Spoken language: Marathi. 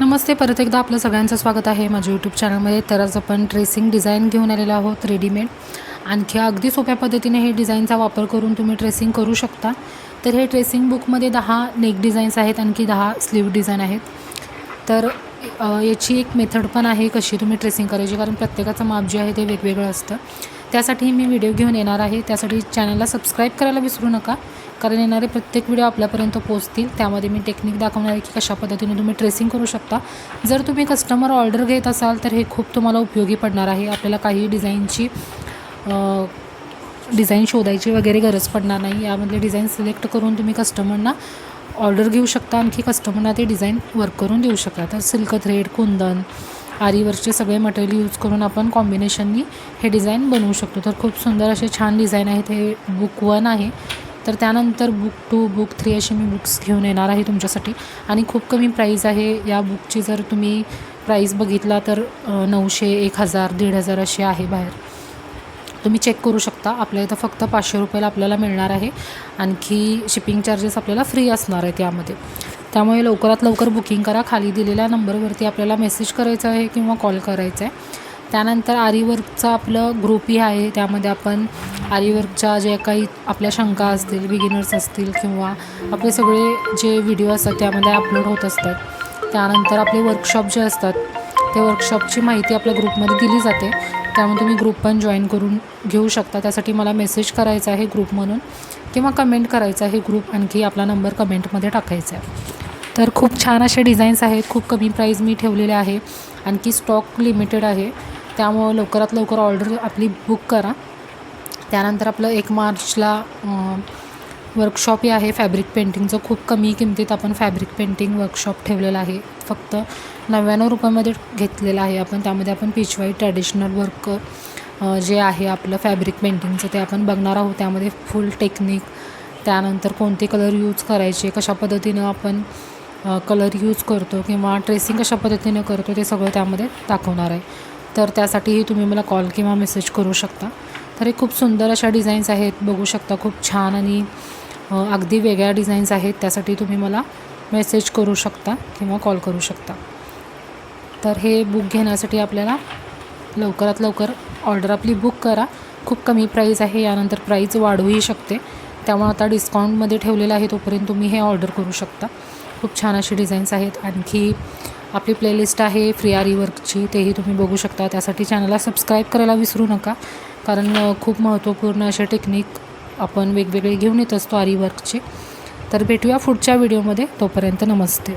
नमस्ते, परत एकदा आपलं सगळ्यांचं स्वागत आहे माझ्या यूट्यूब चॅनलमध्ये। तर आज आपण ट्रेसिंग डिझाईन घेऊन आलेलो आहोत रेडीमेड। आणखी अगदी सोप्या पद्धतीने हे डिझाईनचा वापर करून तुम्ही ट्रेसिंग करू शकता। तर हे ट्रेसिंग बुकमध्ये 10 नेक डिझाईन्स आहेत, आणखी 10 स्लीव डिझाईन आहेत। तर याची एक मेथड पण आहे कशी तुम्ही ट्रेसिंग करायची, कारण प्रत्येकाचं माप जे आहे ते वेगवेगळं असतं। त्यासाठी मी व्हिडिओ घेऊन येणार आहे। त्यासाठी चॅनलला सबस्क्राईब करायला विसरू नका, कारण येणारे प्रत्येक व्हिडिओ आपल्यापर्यंत पोहोचतील। त्यामध्ये मी टेक्निक दाखवणार आहे की कशा पद्धतीने तुम्ही ट्रेसिंग करू शकता। जर तुम्ही कस्टमर ऑर्डर घेत असाल तर हे खूप तुम्हाला उपयोगी पडणार आहे। आपल्याला काही डिझाईन शोधायची वगैरे गरज पडणार नाही। यामधले डिझाईन सिलेक्ट करून तुम्ही कस्टमरना ऑर्डर घेऊ शकता, आणखी कस्टमरना ते डिझाईन वर्क करून देऊ शकता। तर सिल्क थ्रेड, कुंदन, आरीवरचे सगळे मटेरियल यूज करून आपण कॉम्बिनेशननी हे डिझाईन बनवू शकतो। तर खूप सुंदर असे छान डिझाईन आहेत। हे बुक 1 आहे। तर त्यानंतर बुक 2, बुक 3 असे मी बुक्स घेऊन येणार आहे तुमच्यासाठी। आणि खूप कमी प्राईस आहे या बुकची। जर तुम्ही प्राईस बघितला तर 900, 1000, 1500 अशी आहे बाहेर। तुम्ही चेक करू शकता। आपल्या इथं फक्त 500 रुपयाला आपल्याला मिळणार आहे। आणखी शिपिंग चार्जेस आपल्याला फ्री असणार आहेत यामध्ये। त्यामुळे लवकरात लवकर बुकिंग करा। खाली दिलेल्या नंबरवरती आपल्याला मेसेज करायचा आहे किंवा कॉल करायचा आहे। त्यानंतर आरीवर्कचा आपलं ग्रुपही आहे। त्यामध्ये आपण आरीवर्कच्या जे काही आपल्या शंका असतील, बिगिनर्स असतील किंवा आपले सगळे जे व्हिडिओ असतात त्यामध्ये अपलोड होत असतात। त्यानंतर आपले वर्कशॉप जे असतात ते वर्कशॉपची माहिती आपल्या ग्रुपमध्ये दिली जाते। त्यामुळे तुम्ही ग्रुप पण जॉईन करून घेऊ शकता। त्यासाठी मला मेसेज करायचा आहे ग्रुप म्हणून, किंवा कमेंट करायचं आहे ग्रुप, आणखी आपला नंबर कमेंटमध्ये टाकायचा आहे। तर खूप छान असे डिझाईन्स आहेत। खूप कमी प्राईज मी ठेवलेले आहे, आणखी स्टॉक लिमिटेड आहे। त्यामुळं लवकरात लवकर ऑर्डर आपली बुक करा। त्यानंतर आपलं 1 मार्चला वर्कशॉपही आहे फॅब्रिक पेंटिंगचं। खूप कमी किमतीत आपण फॅब्रिक पेंटिंग वर्कशॉप ठेवलेलं आहे। फक्त 99 रुपयामध्ये घेतलेलं आहे आपण। त्यामध्ये आपण पिचवाई ट्रॅडिशनल वर्क जे आहे आपलं फॅब्रिक पेंटिंगचं ते आपण बघणार आहोत। त्यामध्ये फुल टेक्निक, त्यानंतर कोणते कलर यूज करायचे, कशा पद्धतीनं आपण कलर यूज करतो किंवा ट्रेसिंग कशा पद्धतीनं करतो ते सगळं त्यामध्ये दाखवणार आहे। तर त्यासाठीही तुम्ही मला कॉल किंवा मेसेज करू शकता। तर हे खूप सुंदर अशा डिझाईन्स आहेत, बघू शकता। खूप छान आणि अगदी वेगळ्या डिझाईन्स आहेत। त्यासाठी तुम्ही मला मेसेज करू शकता किंवा कॉल करू शकता। तर हे बुक घेण्यासाठी आपल्याला लवकरात लवकर ऑर्डर आपली बुक करा। खूप कमी प्राईज आहे, यानंतर प्राईज वाढूही शकते। त्यामुळे आता डिस्काउंटमध्ये ठेवलेलं आहे, तोपर्यंत तुम्ही हे ऑर्डर करू शकता। खूप छान अशी डिझाईन्स आहेत। आणखी आपली प्लेलिस्ट आहे फ्री आरी वर्कची, तेही तुम्ही बघू शकता। त्यासाठी चॅनलला सबस्क्राईब करायला विसरू नका, कारण खूप महत्त्वपूर्ण असे टेक्निक आपण वेगवेगळे घेऊन येत असतो आरी वर्कचे। तर भेटूया पुढच्या व्हिडिओमध्ये, तोपर्यंत नमस्ते।